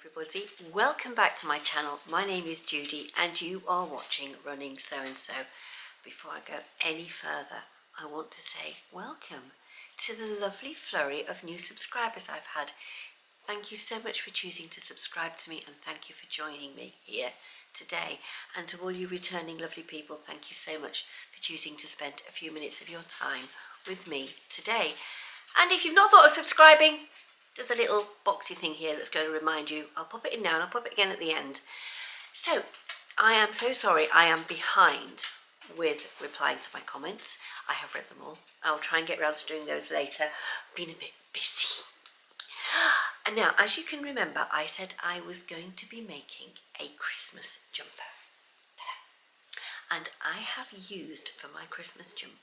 Everybody, welcome back to my channel. My name is Judy and you are watching Running So and So. Before I go any further, I want to say welcome to the lovely flurry of new subscribers I've had. Thank you so much for choosing to subscribe to me and thank you for joining me here today. And to all you returning lovely people, thank you so much for choosing to spend a few minutes of your time with me today. And if you've not thought of subscribing, there's a little boxy thing here that's going to remind you. I'll pop it in now and I'll pop it again at the end. So, I am so sorry I am behind with replying to my comments. I have read them all. I'll try and get around to doing those later. Been a bit busy. And now, as you can remember, I said I was going to be making a Christmas jumper. And I have used for my Christmas jumper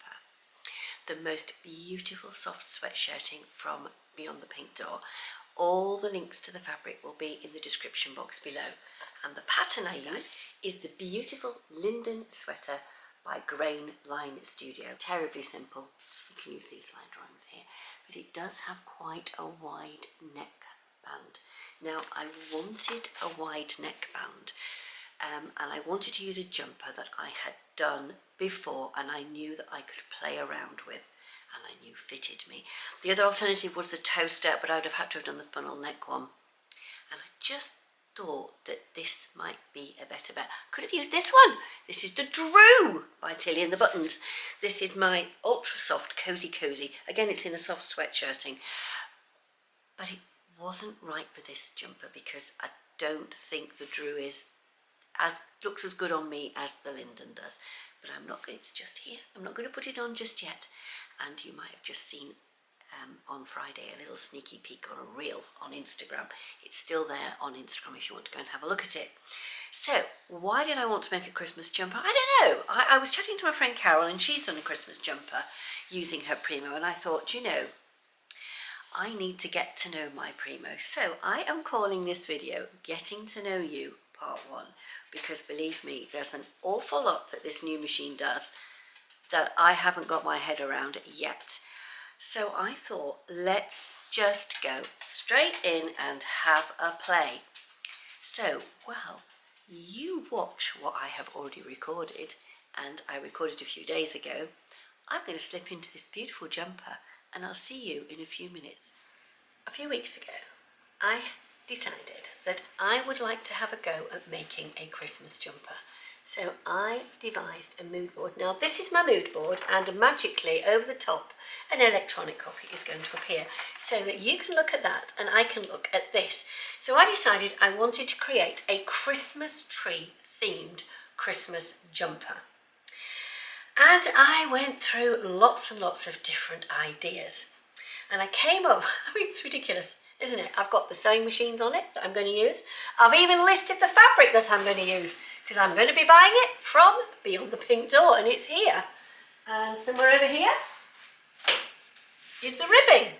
the most beautiful soft sweatshirting from Beyond the Pink Door. All the links to the fabric will be in the description box below. And the pattern I use is the beautiful Linden sweater by Grainline Studio. It's terribly simple. You can use these line drawings here. But it does have quite a wide neckband. Now, I wanted a wide neckband. And I wanted to use a jumper that I had done before and I knew that I could play around with and I knew fitted me. The other alternative was the toaster, but I would have had to have done the funnel neck one. And I just thought that this might be a better bet. Could have used this one. This is the Drew by Tilly and the Buttons. This is my ultra soft cozy. Again, it's in a soft sweatshirting. But it wasn't right for this jumper because I don't think the Drew looks as good on me as the Linden does. But I'm not going, it's just here. I'm not going to put it on just yet. And you might have just seen on Friday a little sneaky peek on a reel on Instagram. It's still there on Instagram if you want to go and have a look at it. So why did I want to make a Christmas jumper? I don't know. I was chatting to my friend Carol and she's done a Christmas jumper using her Primo and I thought, you know, I need to get to know my Primo. So I am calling this video Getting to Know You Part 1 because believe me, there's an awful lot that this new machine does that I haven't got my head around yet. So I thought, let's just go straight in and have a play. So, well, you watch what I have already recorded, and I recorded a few days ago. I'm going to slip into this beautiful jumper, and I'll see you in a few minutes. A few weeks ago, I decided that I would like to have a go at making a Christmas jumper. So I devised a mood board. Now this is my mood board and magically over the top an electronic copy is going to appear so that you can look at that and I can look at this. So I decided I wanted to create a Christmas tree themed Christmas jumper. And I went through lots and lots of different ideas. And I came up, I mean it's ridiculous, isn't it? I've got the sewing machines on it that I'm going to use. I've even listed the fabric that I'm going to use because I'm going to be buying it from Beyond the Pink Door and it's here. And somewhere over here is the ribbing.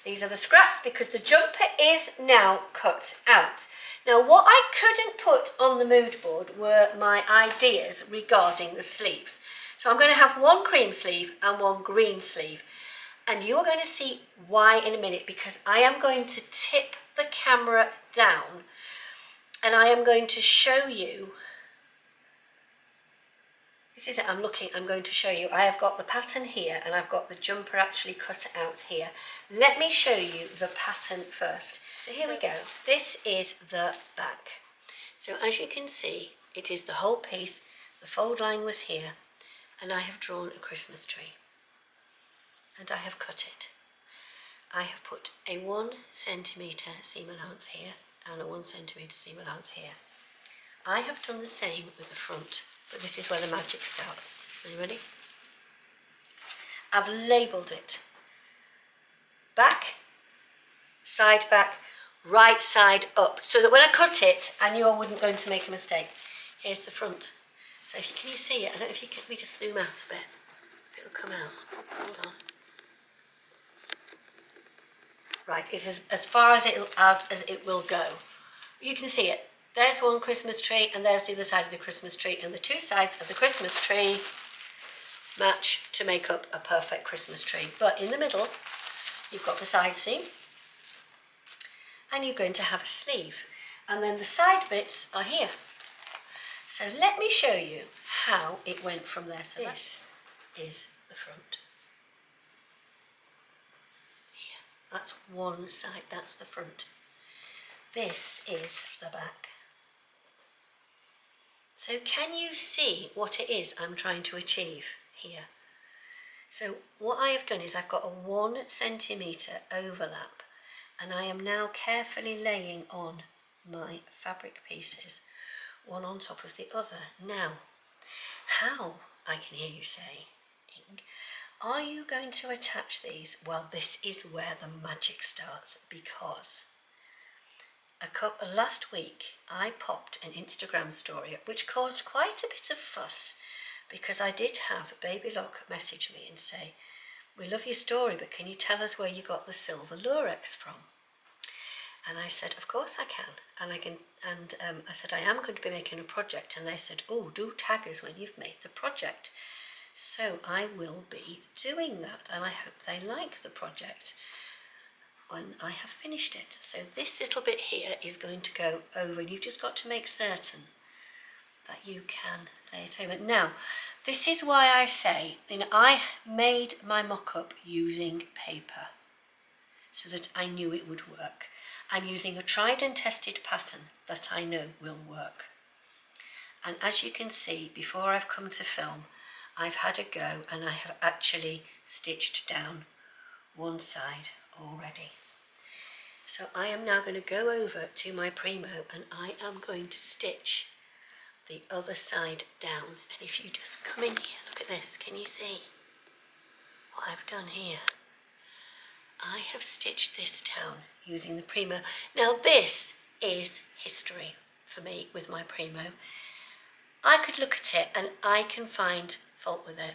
These are the scraps because the jumper is now cut out. Now what I couldn't put on the mood board were my ideas regarding the sleeves. So I'm going to have one cream sleeve and one green sleeve. And you're going to see why in a minute because I am going to tip the camera down and I am going to show you. This is it, I'm going to show you. I have got the pattern here and I've got the jumper actually cut out here. Let me show you the pattern first. So here we go. This is the back. So as you can see, it is the whole piece. The fold line was here and I have drawn a Christmas tree. And I have cut it. I have put a 1 centimetre seam allowance here and a 1 centimetre seam allowance here. I have done the same with the front, but this is where the magic starts. Are you ready? I've labelled it. Back, right side up, so that when I cut it, I knew I wasn't going to make a mistake. Here's the front. So if you can see it? I don't know if you can, let me just zoom out a bit. It'll come out. Oops, hold on. Right, it's as far as it will go. You can see it. There's one Christmas tree and there's the other side of the Christmas tree and the two sides of the Christmas tree match to make up a perfect Christmas tree. But in the middle, you've got the side seam and you're going to have a sleeve. and then the side bits are here. So let me show you how it went from there. So this is the front. Here, that's one side, that's the front. This is the back. So can you see what it is I'm trying to achieve here? So what I have done is I've got a 1 centimetre overlap, and I am now carefully laying on my fabric pieces, one on top of the other. Now, how, I can hear you saying, are you going to attach these? Well, this is where the magic starts, because last week I popped an Instagram story up which caused quite a bit of fuss, because I did have Babylock message me and say, we love your story, but can you tell us where you got the silver lurex from? And I said, of course I can. And I said, I am going to be making a project. And they said, oh, do tag us when you've made the project. So I will be doing that, and I hope they like the project when I have finished it. So this little bit here is going to go over, and you've just got to make certain that you can lay it over. Now, this is why I say, I made my mock-up using paper so that I knew it would work. I'm using a tried and tested pattern that I know will work. And as you can see, before I've come to film, I've had a go, and I have actually stitched down one side already. So I am now going to go over to my Primo, and I am going to stitch the other side down. And if you just come in here, look at this, can you see what I've done here? I have stitched this down using the Primo. Now this is history for me with my Primo. I could look at it and I can find fault with it,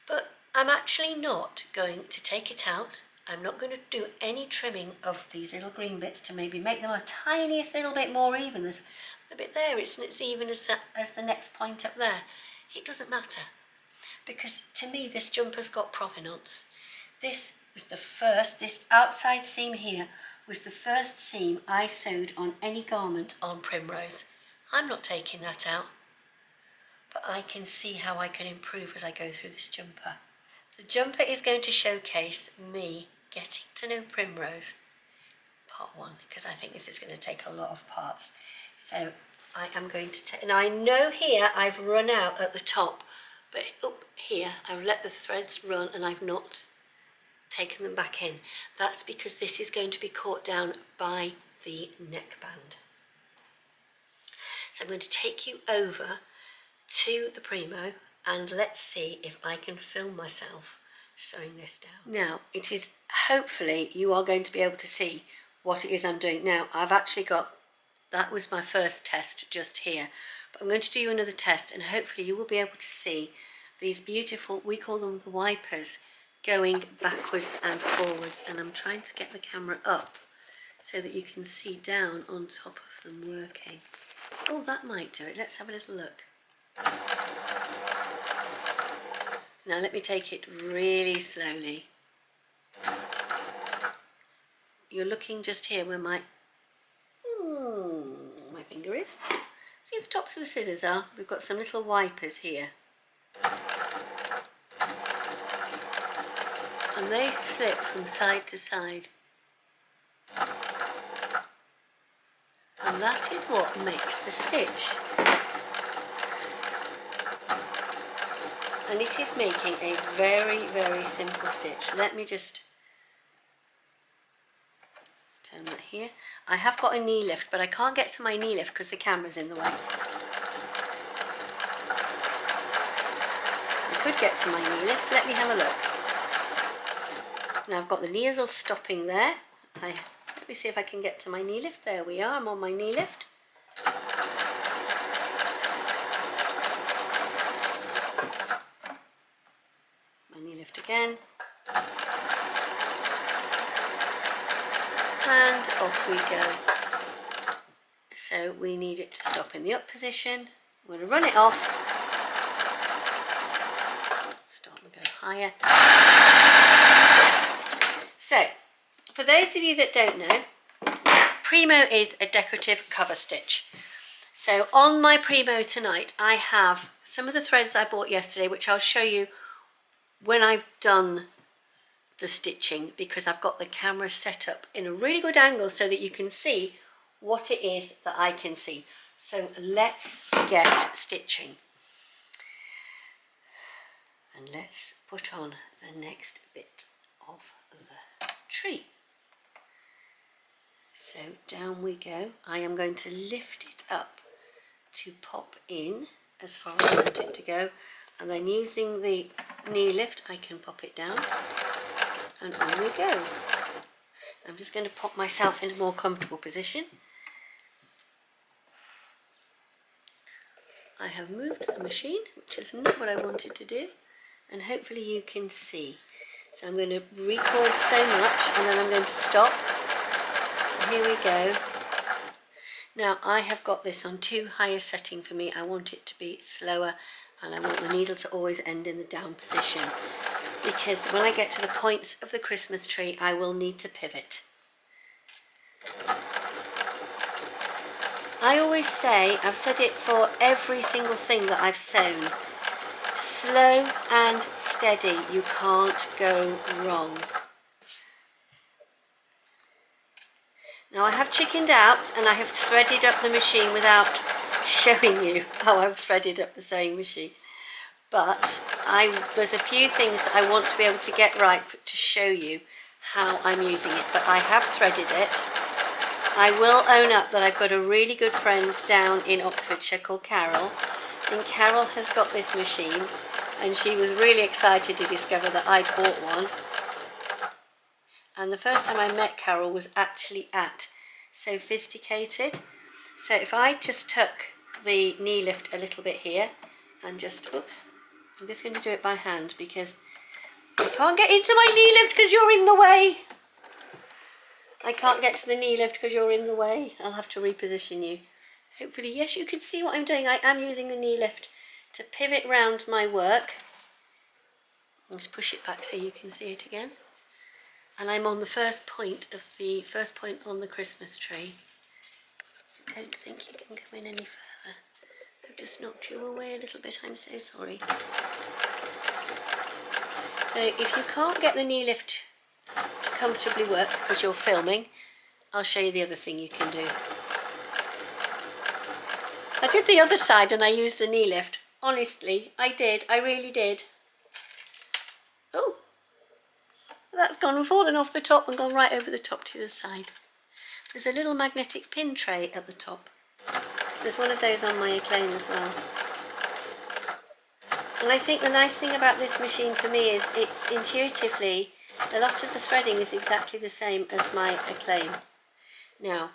but I'm actually not going to take it out. I'm not going to do any trimming of these little green bits to maybe make them a tiniest little bit more even. There's the bit there, it's even as the next point up there. It doesn't matter, because to me this jumper's got provenance. This was the first, this outside seam here was the first seam I sewed on any garment on Primrose. I'm not taking that out, but I can see how I can improve as I go through this jumper. The jumper is going to showcase me getting to know Primrose, part 1, because I think this is going to take a lot of parts. So I am going to take, and I know here I've run out at the top, but up here I've let the threads run and I've not taken them back in. That's because this is going to be caught down by the neckband. So I'm going to take you over to the Primo, and let's see if I can film myself sewing this down. Now, it is, hopefully you are going to be able to see what it is I'm doing. Now, I've actually got, that was my first test just here, but I'm going to do you another test, and hopefully you will be able to see these beautiful, we call them the wipers, going backwards and forwards, and I'm trying to get the camera up so that you can see down on top of them working. Oh, that might do it. Let's have a little look. Now let me take it really slowly. You're looking just here where my finger is. See where the tops of the scissors are? We've got some little wipers here. And they slip from side to side. And that is what makes the stitch. And it is making a very, very simple stitch. Let me just turn that here. I have got a knee lift, but I can't get to my knee lift because the camera's in the way. I could get to my knee lift. Let me have a look. Now I've got the needle stopping there. Let me see if I can get to my knee lift. There we are, I'm on my knee lift. My knee lift again. And off we go. So we need it to stop in the up position. I'm going to run it off. Stop and go higher. So, for those of you that don't know, Primo is a decorative cover stitch. So on my Primo tonight, I have some of the threads I bought yesterday, which I'll show you when I've done the stitching, because I've got the camera set up in a really good angle so that you can see what it is that I can see. So let's get stitching. And let's put on the next bit of the tree. So down we go. I am going to lift it up to pop in as far as I want it to go, and then using the knee lift I can pop it down, and on we go. I'm just going to pop myself in a more comfortable position. I have moved the machine, which is not what I wanted to do, and hopefully you can see. So I'm going to record so much and then I'm going to stop. So here we go. Now I have got this on too high a setting for me. I want it to be slower, and I want the needle to always end in the down position, because when I get to the points of the Christmas tree I will need to pivot. I always say, I've said it for every single thing that I've sewn, slow and steady, you can't go wrong. Now I have chickened out and I have threaded up the machine without showing you how I've threaded up the sewing machine. But there's a few things that I want to be able to get right to show you how I'm using it. But I have threaded it. I will own up that I've got a really good friend down in Oxfordshire called Carol. And Carol has got this machine, and she was really excited to discover that I'd bought one. And the first time I met Carol was actually at Sophisticated. So if I just tuck the knee lift a little bit here and just, oops, I'm just going to do it by hand because I can't get into my knee lift because you're in the way. I can't get to the knee lift because you're in the way. I'll have to reposition you. Hopefully, yes, you can see what I'm doing. I am using the knee lift to pivot round my work. Let's push it back so you can see it again. And I'm on the first point on the Christmas tree. I don't think you can come in any further. I've just knocked you away a little bit, I'm so sorry. So if you can't get the knee lift to comfortably work because you're filming, I'll show you the other thing you can do. I did the other side and I used the knee lift. Honestly, I did. I really did. Oh, that's gone and fallen off the top and gone right over the top to the side. There's a little magnetic pin tray at the top. There's one of those on my Acclaim as well. And I think the nice thing about this machine for me is it's intuitively, a lot of the threading is exactly the same as my Acclaim. Now,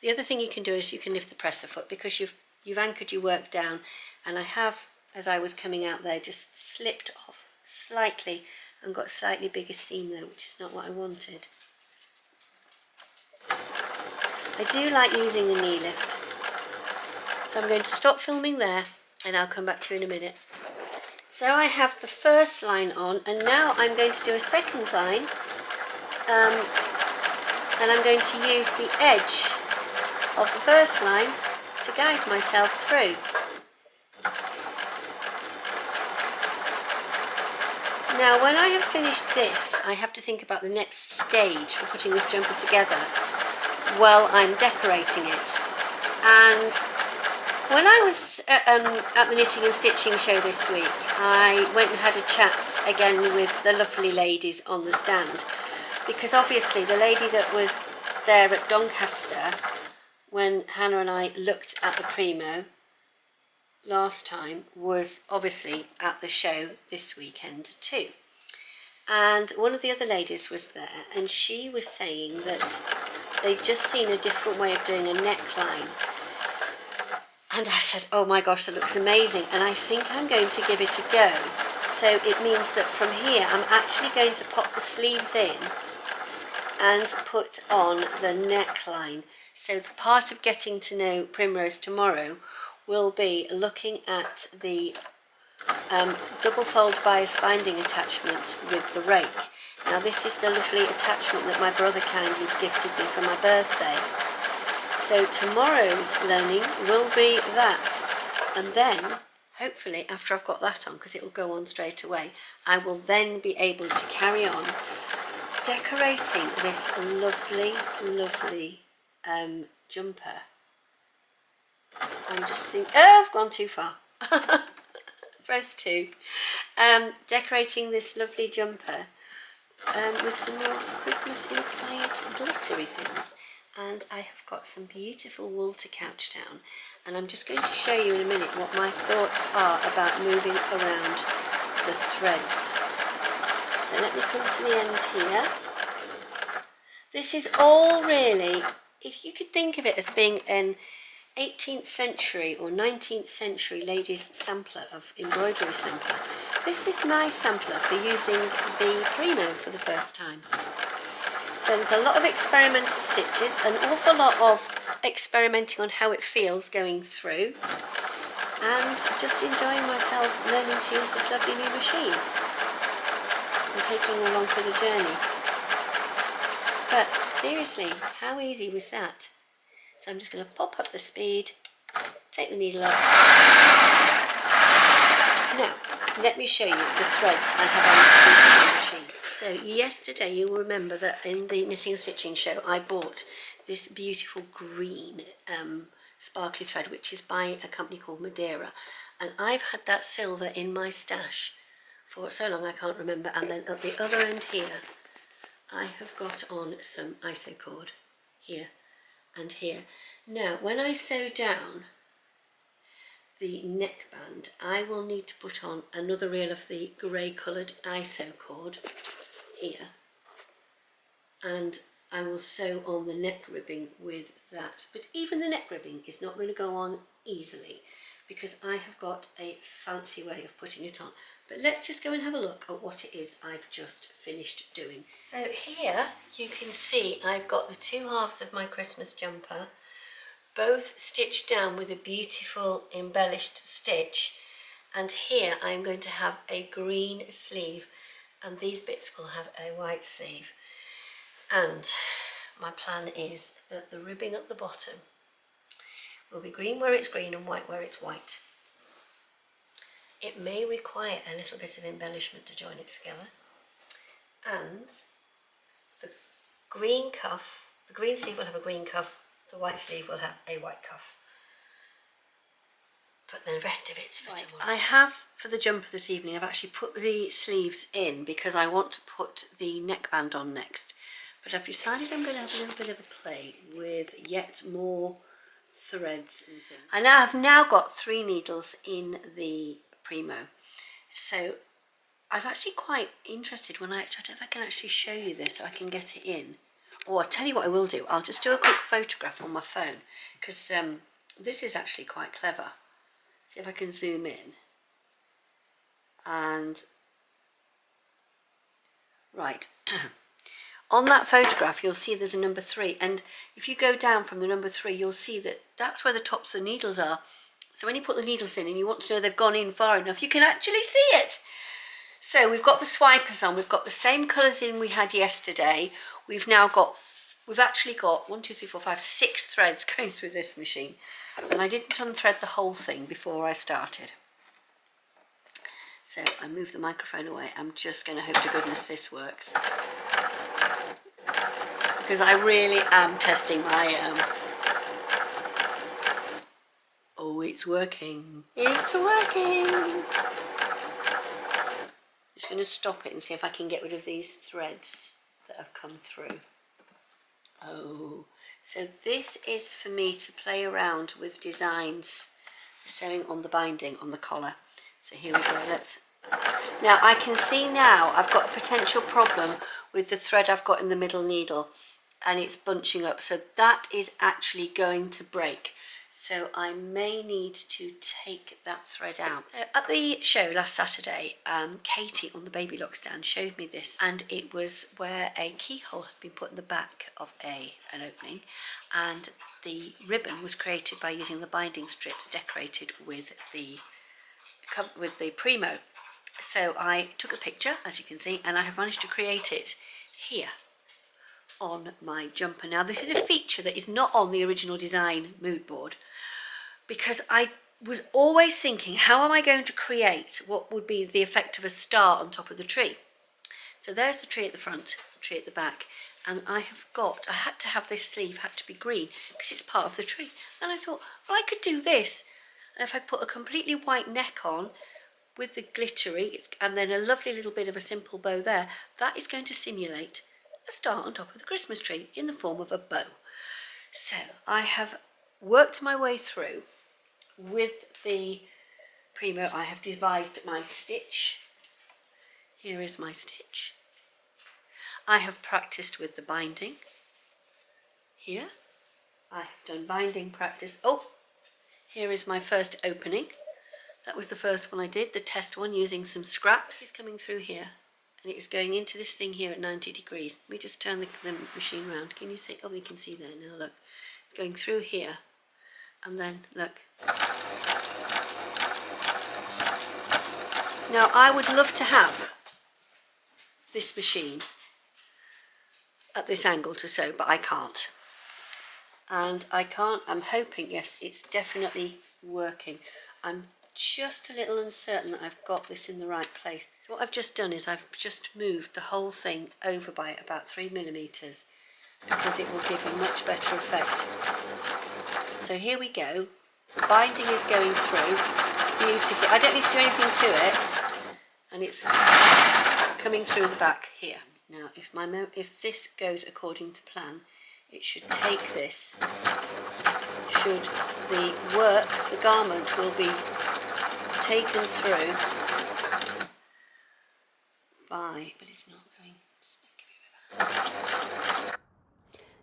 the other thing you can do is you can lift the presser foot because you've anchored your work down, and I have, as I was coming out there, just slipped off slightly and got a slightly bigger seam there, which is not what I wanted. I do like using the knee lift. So I'm going to stop filming there and I'll come back to you in a minute. So I have the first line on, and now I'm going to do a second line, and I'm going to use the edge of the first line to guide myself through. Now when I have finished this, I have to think about the next stage for putting this jumper together while I'm decorating it. And when I was at the Knitting and Stitching show this week, I went and had a chat again with the lovely ladies on the stand, because obviously the lady that was there at Doncaster when Hannah and I looked at the Primo last time was obviously at the show this weekend too. And one of the other ladies was there, and she was saying that they'd just seen a different way of doing a neckline. And I said, oh my gosh, that looks amazing, and I think I'm going to give it a go. So it means that from here I'm actually going to pop the sleeves in and put on the neckline. So the part of getting to know Primrose tomorrow will be looking at the double fold bias binding attachment with the rake. Now this is the lovely attachment that my brother kindly gifted me for my birthday. So tomorrow's learning will be that, and then hopefully after I've got that on, because it will go on straight away, I will then be able to carry on decorating this lovely jumper. I'm just thinking, oh, I've gone too far. Press 2. Decorating this lovely jumper with some more Christmas inspired glittery things. And I have got some beautiful wool to couch down, and I'm just going to show you in a minute what my thoughts are about moving around the threads. So let me come to the end here. This is all really, if you could think of it as being an 18th century or 19th century ladies sampler of embroidery sampler. This is my sampler for using the Primo for the first time. So there's a lot of experimental stitches, an awful lot of experimenting on how it feels going through, and just enjoying myself learning to use this lovely new machine and taking you along for the journey. But seriously, how easy was that? So I'm just going to pop up the speed, take the needle up. Now, let me show you the threads I have on the machine. So yesterday you will remember that in the knitting and stitching show I bought this beautiful green sparkly thread, which is by a company called Maderia, and I've had that silver in my stash for so long I can't remember. And then at the other end here I have got on some iso cord here and here. Now when I sew down the neckband, I will need to put on another reel of the grey coloured iso cord here, and I will sew on the neck ribbing with that. But even the neck ribbing is not going to go on easily because I have got a fancy way of putting it on. But let's just go and have a look at what it is I've just finished doing. So here you can see I've got the two halves of my Christmas jumper, both stitched down with a beautiful embellished stitch, and here I'm going to have a green sleeve and these bits will have a white sleeve. And my plan is that the ribbing at the bottom will be green where it's green and white where it's white. It may require a little bit of embellishment to join it together, and the green cuff, the green sleeve will have a green cuff, the white sleeve will have a white cuff, but the rest of it's for tomorrow. I have, for the jumper this evening, I've actually put the sleeves in because I want to put the neckband on next, but I've decided I'm going to have a little bit of a play with yet more threads and things. And I've now got 3 needles in the Primo, so I was actually quite interested when I don't know if I can actually show you this so I can get it in. Or I'll tell you what I will do, I'll just do a quick photograph on my phone, because this is actually quite clever. See if I can zoom in. And right, on that photograph you'll see there's a number 3, and if you go down from the number 3 you'll see that that's where the tops of the needles are. So when you put the needles in and you want to know they've gone in far enough, you can actually see it. So we've got the swipers on, we've got the same colours in we had yesterday. We've actually got 1, 2, 3, 4, 5, 6 threads going through this machine, and I didn't unthread the whole thing before I started. So I move the microphone away. I'm just going to hope to goodness this works, because I really am testing my oh, it's working. It's working. Just going to stop it and see if I can get rid of these threads that have come through. Oh, so this is for me to play around with designs, sewing on the binding on the collar. So here we go. Now I can see now I've got a potential problem with the thread I've got in the middle needle, and it's bunching up, so that is actually going to break. So I may need to take that thread out. So at the show last Saturday, Katie on the Babylock stand showed me this, and it was where a keyhole had been put in the back of an opening, and the ribbon was created by using the binding strips decorated with the Primo. So I took a picture, as you can see, and I have managed to create it here on my jumper. Now this is a feature that is not on the original design mood board, because I was always thinking, how am I going to create what would be the effect of a star on top of the tree? So there's the tree at the front, the tree at the back, and I had to have this sleeve, had to be green because it's part of the tree. And I thought, well, I could do this. And if I put a completely white neck on with the glittery, and then a lovely little bit of a simple bow there, that is going to simulate a star on top of the Christmas tree in the form of a bow. So I have worked my way through with the Primo. I have devised my stitch. Here is my stitch. I have practiced with the binding. Here, I have done binding practice. Oh, here is my first opening. That was the first one I did, the test one, using some scraps. It's coming through here, and it's going into this thing here at 90 degrees. Let me just turn the machine around. Can you see? Oh, you can see there now, look. It's going through here, and then, look. Now, I would love to have this machine at this angle to sew, but I can't. And I can't, I'm hoping, yes, it's definitely working. I'm just a little uncertain that I've got this in the right place. So what I've just done is I've just moved the whole thing over by about 3mm, because it will give a much better effect. So here we go. The binding is going through beautifully. I don't need to do anything to it, and it's coming through the back here. Now, if this goes according to plan, it should take this. Should the garment will be taken through by, but it's not going.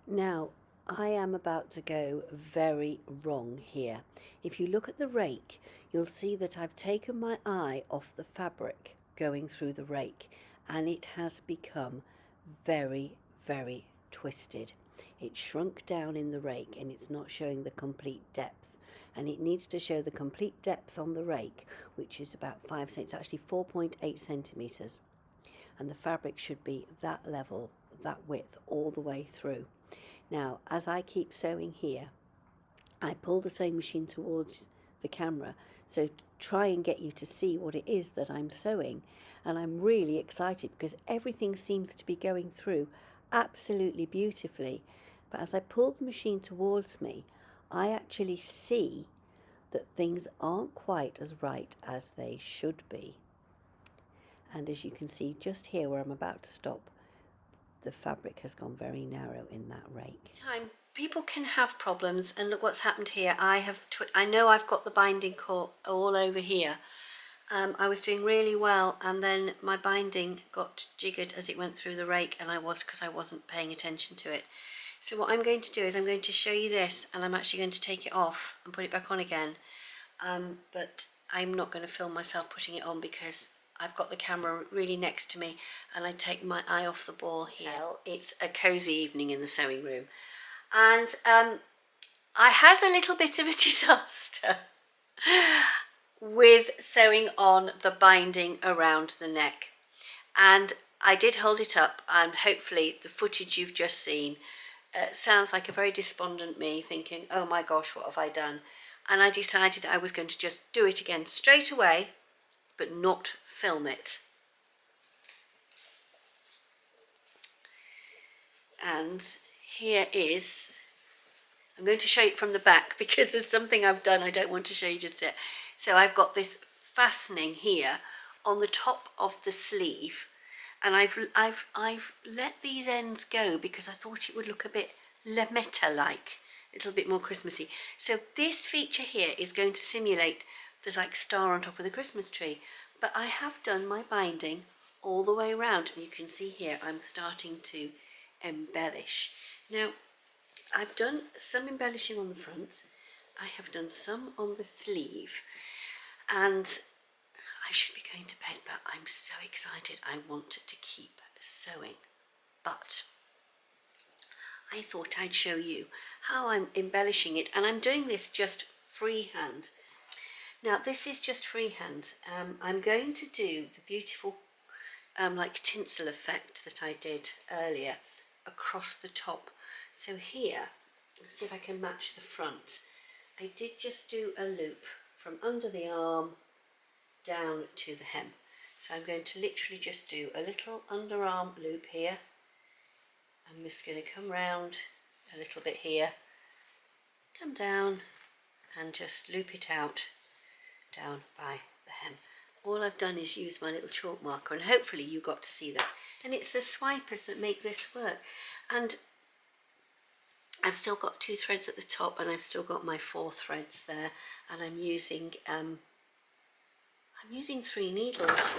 Now, I am about to go very wrong here. If you look at the rake, you'll see that I've taken my eye off the fabric going through the rake, and it has become very, very twisted. It shrunk down in the rake, and it's not showing the complete depth, and it needs to show the complete depth on the rake, which is about 5 centimeters, actually 4.8 centimeters, and the fabric should be that level, that width all the way through. Now, as I keep sewing here, I pull the sewing machine towards the camera, so try and get you to see what it is that I'm sewing. And I'm really excited because everything seems to be going through absolutely beautifully. But as I pull the machine towards me, I actually see that things aren't quite as right as they should be. And as you can see just here where I'm about to stop, the fabric has gone very narrow in that rake. People can have problems, and look what's happened here. I know I've got the binding caught all over here. I was doing really well, and then my binding got jiggered as it went through the rake, and because I wasn't paying attention to it. So what I'm going to do is I'm going to show you this, and I'm actually going to take it off and put it back on again. But I'm not going to film myself putting it on because I've got the camera really next to me, and I take my eye off the ball here. It's a cozy evening in the sewing room. And I had a little bit of a disaster with sewing on the binding around the neck. And I did hold it up, and hopefully the footage you've just seen sounds like a very despondent me thinking, oh my gosh, what have I done? And I decided I was going to just do it again straight away, but not film it. And here is, I'm going to show you from the back because there's something I've done I don't want to show you just yet. So I've got this fastening here on the top of the sleeve, and I've let these ends go because I thought it would look a bit lametta-like, a little bit more Christmassy. So this feature here is going to simulate the like star on top of the Christmas tree, but I have done my binding all the way around, and you can see here I'm starting to embellish. Now, I've done some embellishing on the front, I have done some on the sleeve, and I should be going to bed, but I'm so excited. I wanted to keep sewing, but I thought I'd show you how I'm embellishing it, and I'm doing this just freehand. Now this is just freehand. I'm going to do the beautiful like tinsel effect that I did earlier across the top. So here, let's see if I can match the front. I did just do a loop from under the arm down to the hem. So I'm going to literally just do a little underarm loop here. I'm just going to come round a little bit here, come down and just loop it out down by the hem. All I've done is use my little chalk marker, and hopefully you got to see that. And it's the swipers that make this work. And I've still got 2 threads at the top, and I've still got my 4 threads there, and I'm using 3 needles.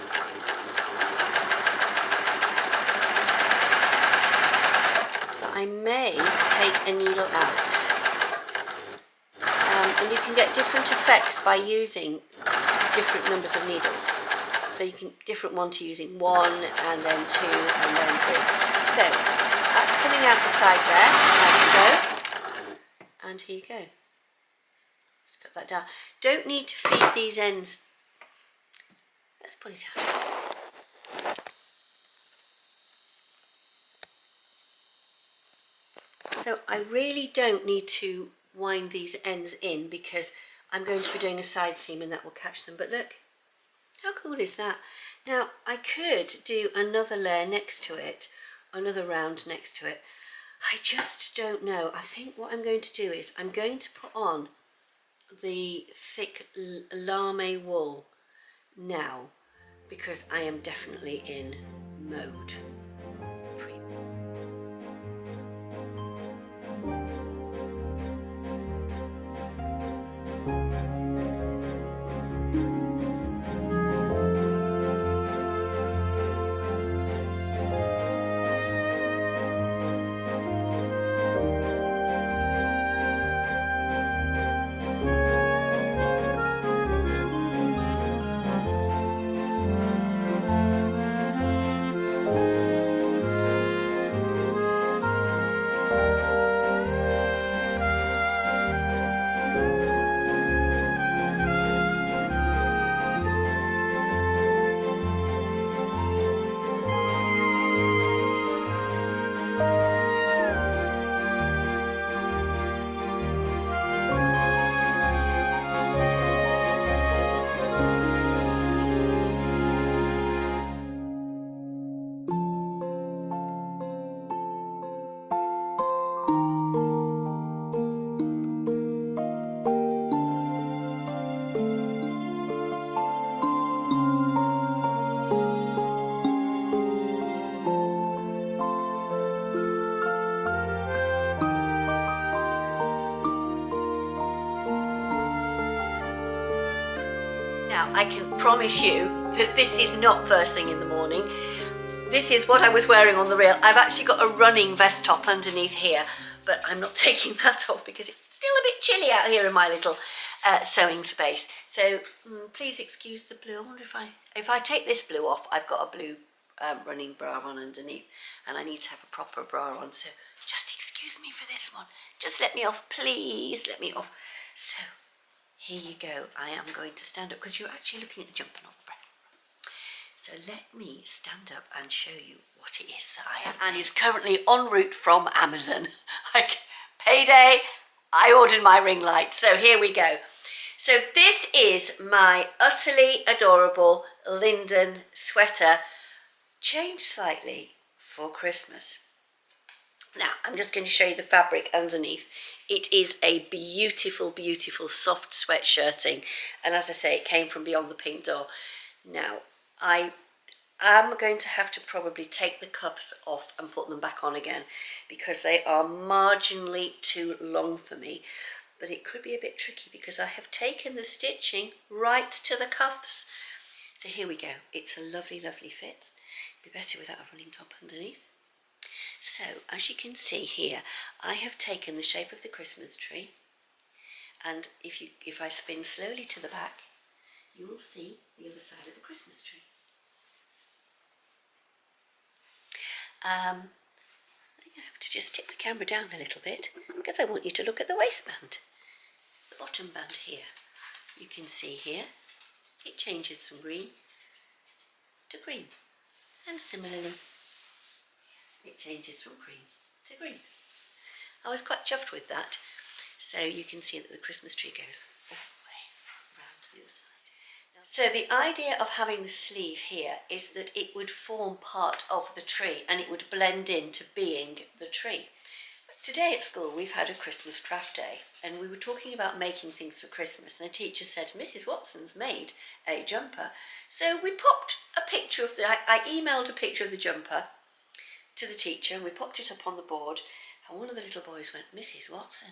I may take a needle out, and you can get different effects by using different numbers of needles. So you can different one to using 1 and then 2 and then 3. So that's coming out the side there, like so. And here you go. Let's cut that down. Don't need to feed these ends. Let's pull it out. So I really don't need to wind these ends in because I'm going to be doing a side seam and that will catch them. But look, how cool is that? Now I could do another layer next to it, another round next to it. I just don't know. I think what I'm going to do is I'm going to put on the thick lame wool now because I am definitely in mode. Now, I can promise you that this is not first thing in the morning. This is what I was wearing on the reel. I've actually got a running vest top underneath here, but I'm not taking that off because it's still a bit chilly out here in my little sewing space. So please excuse the blue. I wonder if I take this blue off, I've got a blue running bra on underneath, and I need to have a proper bra on. So just excuse me for this one. Just let me off, please. Let me off. So here you go. I am going to stand up because you're actually looking at the jumping off breath. So let me stand up and show you what it is that I have. And is currently en route from Amazon. Like payday, I ordered my ring light. So here we go. So this is my utterly adorable Linden sweater, changed slightly for Christmas. Now, I'm just going to show you the fabric underneath. It is a beautiful, beautiful soft sweatshirting. And as I say, it came from beyond the pink door. Now, I am going to have to probably take the cuffs off and put them back on again because they are marginally too long for me. But it could be a bit tricky because I have taken the stitching right to the cuffs. So here we go. It's a lovely, lovely fit. It'd be better without a running top underneath. So, as you can see here, I have taken the shape of the Christmas tree, and if I spin slowly to the back, you will see the other side of the Christmas tree. I have to just tip the camera down a little bit because I want you to look at the waistband. The bottom band here, you can see here, it changes from green to green, and similarly it changes from cream to green. I was quite chuffed with that. So you can see that the Christmas tree goes all the way around to the other side. So the idea of having the sleeve here is that it would form part of the tree and it would blend into being the tree. Today at school we've had a Christmas craft day and we were talking about making things for Christmas, and the teacher said Mrs. Watson's made a jumper. So we popped a picture of I emailed a picture of the jumper to the teacher and we popped it up on the board, and one of the little boys went, Mrs. Watson,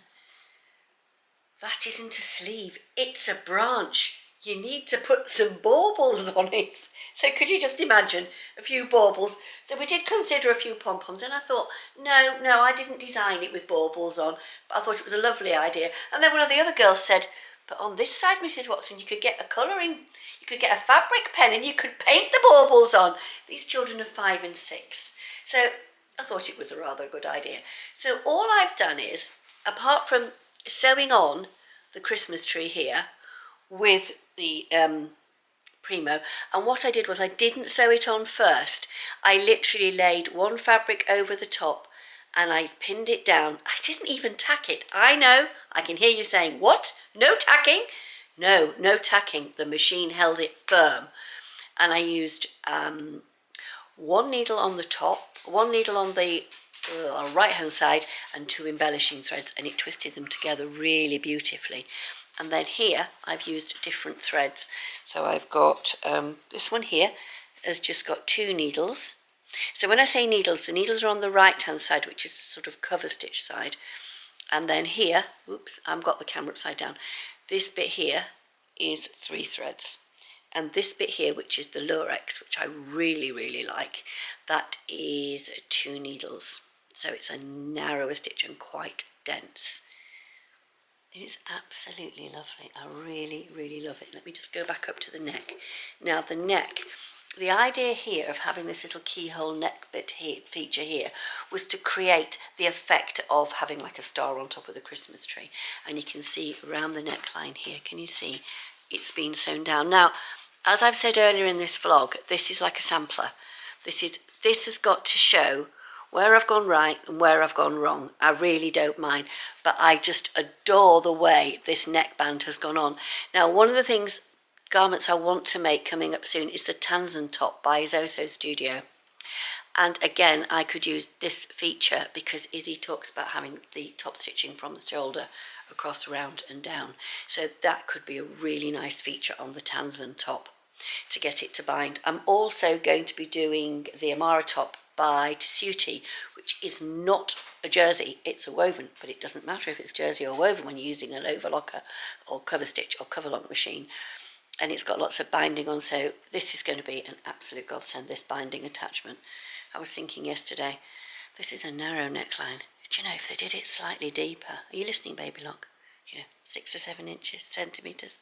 that isn't a sleeve, it's a branch. You need to put some baubles on it. So could you just imagine a few baubles? So we did consider a few pom-poms, and I thought, no, I didn't design it with baubles on, but I thought it was a lovely idea. And then one of the other girls said, but on this side, Mrs. Watson, you could get a colouring, you could get a fabric pen and you could paint the baubles on. These children are 5 and 6. So I thought it was a rather good idea. So all I've done is, apart from sewing on the Christmas tree here with the Primo, and what I did was I didn't sew it on first. I literally laid one fabric over the top and I pinned it down. I didn't even tack it. I know, I can hear you saying, what? No tacking? No tacking. The machine held it firm. And I used one needle on the top, one needle on the right hand side, and 2 embellishing threads, and it twisted them together really beautifully. And then here I've used different threads. So I've got this one here has just got 2 needles. So when I say needles, the needles are on the right hand side, which is the sort of cover stitch side. And then here, oops, I've got the camera upside down. This bit here is 3 threads. And this bit here, which is the lurex, which I really like, that is 2 needles. So it's a narrower stitch and quite dense. It's absolutely lovely. I really love it. Let me just go back up to the neck. Now the neck, the idea here of having this little keyhole neck bit here, feature here, was to create the effect of having like a star on top of the Christmas tree. And you can see around the neckline here, can you see it's been sewn down. Now, as I've said earlier in this vlog, this is like a sampler. This has got to show where I've gone right and where I've gone wrong. I really don't mind, but I just adore the way this neckband has gone on. Now, one of the garments I want to make coming up soon is the Tanzan top by Zoso Studio. And again, I could use this feature because Izzy talks about having the top stitching from the shoulder across, around and down. So that could be a really nice feature on the Tanzan top to get it to bind. I'm also going to be doing the Amara top by Tessuti, which is not a jersey, it's a woven, but it doesn't matter if it's jersey or woven when you're using an overlocker or cover stitch or cover lock machine. And it's got lots of binding on, so this is going to be an absolute godsend, this binding attachment. I was thinking yesterday, this is a narrow neckline. Do you know, if they did it slightly deeper, are you listening, Babylock? 6 to 7 centimetres.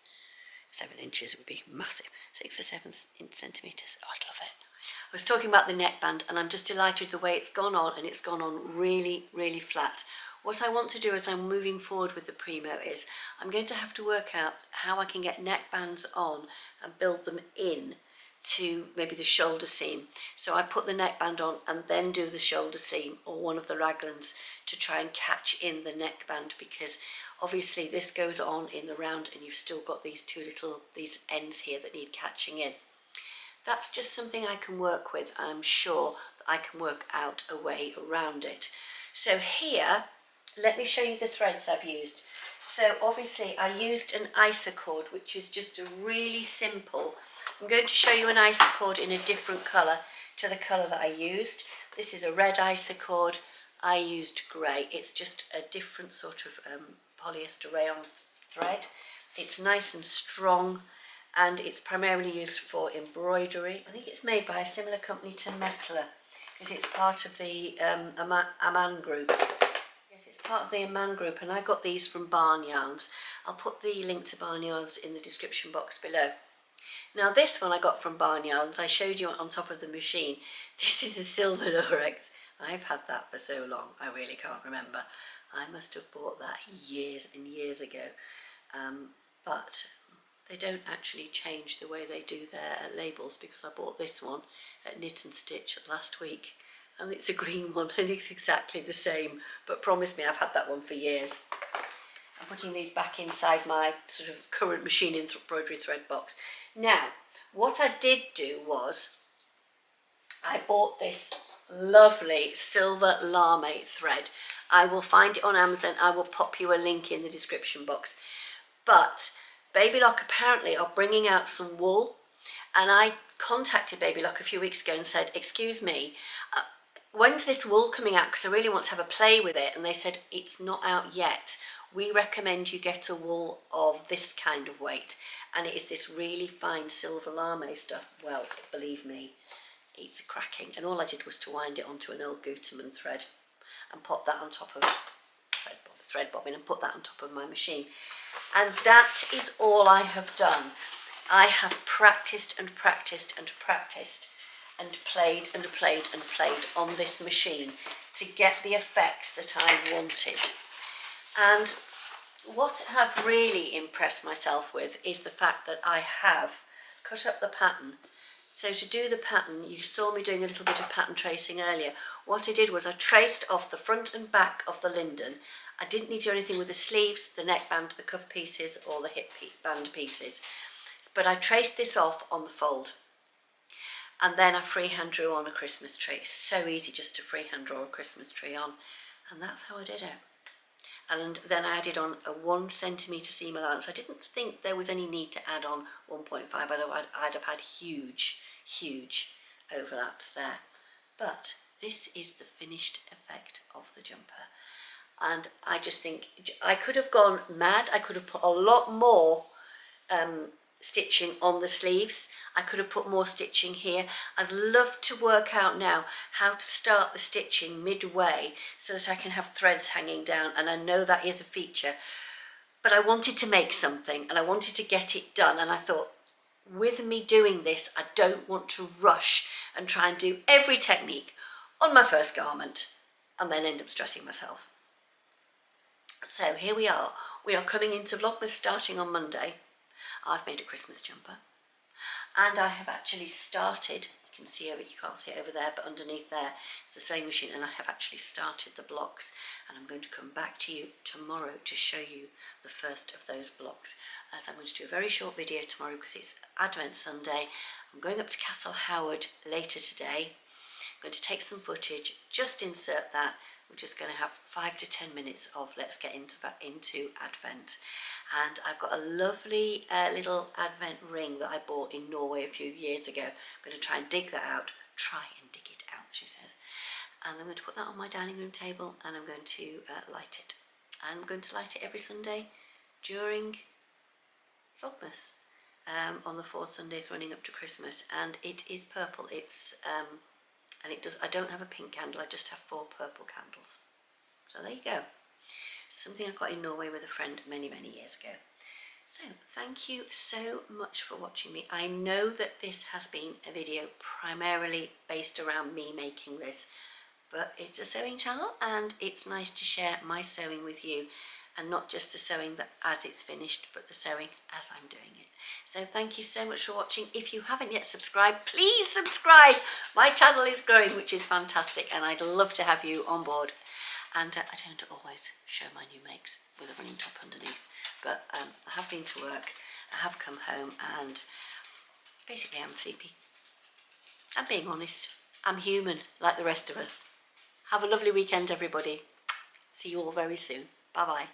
7 inches would be massive. 6 or 7 centimetres. Oh, I'd love it. I was talking about the neckband, and I'm just delighted the way it's gone on, and it's gone on really flat. What I want to do as I'm moving forward with the Primo is I'm going to have to work out how I can get neckbands on and build them in to maybe the shoulder seam. So I put the neckband on and then do the shoulder seam or one of the raglans to try and catch in the neckband, because obviously this goes on in the round and you've still got these these ends here that need catching in. That's just something I can work with. I'm sure that I can work out a way around it. So here, let me show you the threads I've used. So obviously I used an isocord, which is just a really simple. I'm going to show you an isocord in a different colour to the colour that I used. This is a red isocord. I used grey. It's just a different sort of polyester rayon thread. It's nice and strong, and it's primarily used for embroidery. I think it's made by a similar company to Mettler, because it's part of the Aman group. Yes, it's part of the Aman group, and I got these from Barnyards. I'll put the link to Barnyards in the description box below. Now this one I got from Barnyards, I showed you on top of the machine. This is a silver lurex. I've had that for so long, I really can't remember. I must have bought that years and years ago. But they don't actually change the way they do their labels, because I bought this one at Knit and Stitch last week and it's a green one and it's exactly the same, but promise me I've had that one for years. I'm putting these back inside my sort of current machine embroidery thread box. Now, what I did do was I bought this lovely silver lame thread. I will find it on Amazon. I will pop you a link in the description box. But Babylock apparently are bringing out some wool, and I contacted Babylock a few weeks ago and said, excuse me, when's this wool coming out, because I really want to have a play with it? And they said, it's not out yet. We recommend you get a wool of this kind of weight, and it is this really fine silver lame stuff. Well, believe me, it's cracking. And all I did was to wind it onto an old Gutermann thread and pop that on top of thread bobbin and put that on top of my machine. And that is all I have done. I have practiced and practiced and practiced and played and played and played on this machine to get the effects that I wanted. And what I've really impressed myself with is the fact that I have cut up the pattern. So to do the pattern, you saw me doing a little bit of pattern tracing earlier. What I did was I traced off the front and back of the linden. I didn't need to do anything with the sleeves, the neckband, the cuff pieces or the hip band pieces. But I traced this off on the fold. And then I freehand drew on a Christmas tree. It's so easy just to freehand draw a Christmas tree on. And that's how I did it. And then I added on a 1 centimetre seam allowance. I didn't think there was any need to add on 1.5. I'd have had huge overlaps there. But this is the finished effect of the jumper. And I just think I could have gone mad. I could have put a lot more stitching on the sleeves. I could have put more stitching here. I'd love to work out now how to start the stitching midway so that I can have threads hanging down, and I know that is a feature, but I wanted to make something and I wanted to get it done, and I thought, with me doing this, I don't want to rush and try and do every technique on my first garment and then end up stressing myself. So here we are coming into Vlogmas starting on Monday. I've made a Christmas jumper, and I have actually started, you can see over, you can't see it over there, but underneath there is the sewing machine, and I have actually started the blocks, and I'm going to come back to you tomorrow to show you the first of those blocks. As I'm going to do a very short video tomorrow because it's Advent Sunday. I'm going up to Castle Howard later today. I'm going to take some footage, just insert that. We're just going to have 5 to 10 minutes of let's get into Advent. And I've got a lovely little Advent ring that I bought in Norway a few years ago. I'm going to try and dig that out. Try and dig it out, she says. And I'm going to put that on my dining room table, and I'm going to light it. I'm going to light it every Sunday during Vlogmas on the 4 Sundays running up to Christmas. And it is purple. It's and it does. I don't have a pink candle. I just have 4 purple candles. So there you go. Something I got in Norway with a friend many years ago. So thank you so much for watching me. I know that this has been a video primarily based around me making this, but it's a sewing channel and it's nice to share my sewing with you, and not just the sewing that as it's finished, but the sewing as I'm doing it. So thank you so much for watching. If you haven't yet subscribed, please subscribe. My channel is growing, which is fantastic, and I'd love to have you on board. And I don't always show my new makes with a running top underneath, but I have been to work, I have come home, and basically I'm sleepy. I'm being honest. I'm human like the rest of us. Have a lovely weekend, everybody. See you all very soon. Bye bye.